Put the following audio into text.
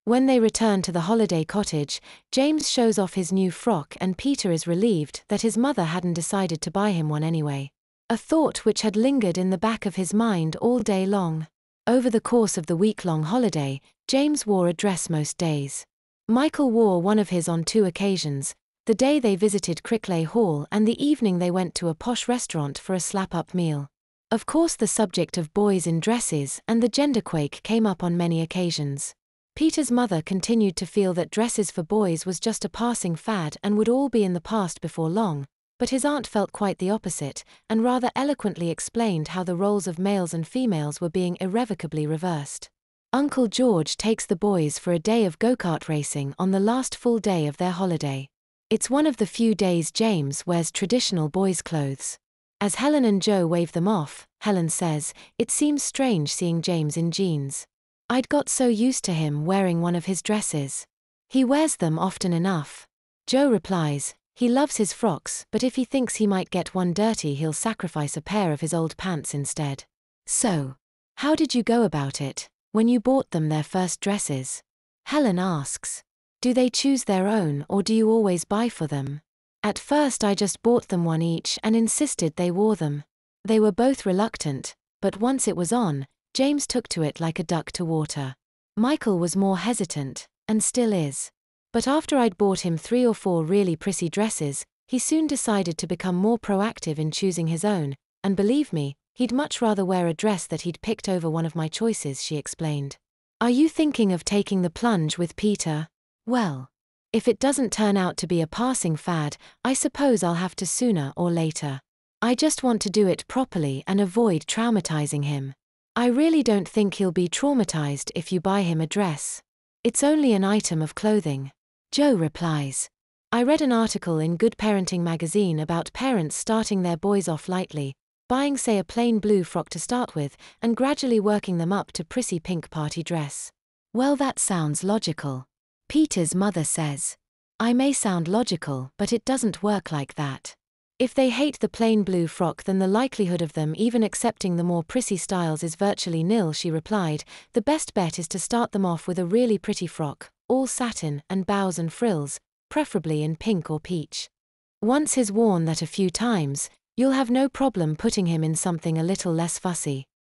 When they return to the holiday cottage, James shows off his new frock and Peter is relieved that his mother hadn't decided to buy him one anyway. A thought which had lingered in the back of his mind all day long. Over the course of the week-long holiday, James wore a dress most days. Michael wore one of his on 2 occasions, the day they visited Crickley Hall and the evening they went to a posh restaurant for a slap-up meal. Of course the subject of boys in dresses and the genderquake came up on many occasions. Peter's mother continued to feel that dresses for boys was just a passing fad and would all be in the past before long, but his aunt felt quite the opposite, and rather eloquently explained how the roles of males and females were being irrevocably reversed. Uncle George takes the boys for a day of go-kart racing on the last full day of their holiday. It's one of the few days James wears traditional boys' clothes. As Helen and Joe wave them off, Helen says, "It seems strange seeing James in jeans. I'd got so used to him wearing one of his dresses. He wears them often enough." Joe replies, "He loves his frocks, but if he thinks he might get one dirty he'll sacrifice a pair of his old pants instead." "So, how did you go about it, when you bought them their first dresses?" Helen asks. "Do they choose their own or do you always buy for them?" "At first I just bought them one each and insisted they wore them. They were both reluctant, but once it was on, James took to it like a duck to water. Michael was more hesitant, and still is. But after I'd bought him 3 or 4 really pretty dresses, he soon decided to become more proactive in choosing his own, and believe me, he'd much rather wear a dress that he'd picked over one of my choices," she explained. "Are you thinking of taking the plunge with Peter?" "Well, if it doesn't turn out to be a passing fad, I suppose I'll have to sooner or later. I just want to do it properly and avoid traumatizing him. I really don't think he'll be traumatized if you buy him a dress. It's only an item of clothing." Joe replies, "I read an article in Good Parenting magazine about parents starting their boys off lightly, buying say a plain blue frock to start with, and gradually working them up to prissy pink party dress." "Well, that sounds logical," Peter's mother says. "I may sound logical, but it doesn't work like that. If they hate the plain blue frock then the likelihood of them even accepting the more prissy styles is virtually nil," she replied. "The best bet is to start them off with a really pretty frock, all satin and bows and frills, preferably in pink or peach. Once he's worn that a few times, you'll have no problem putting him in something a little less fussy."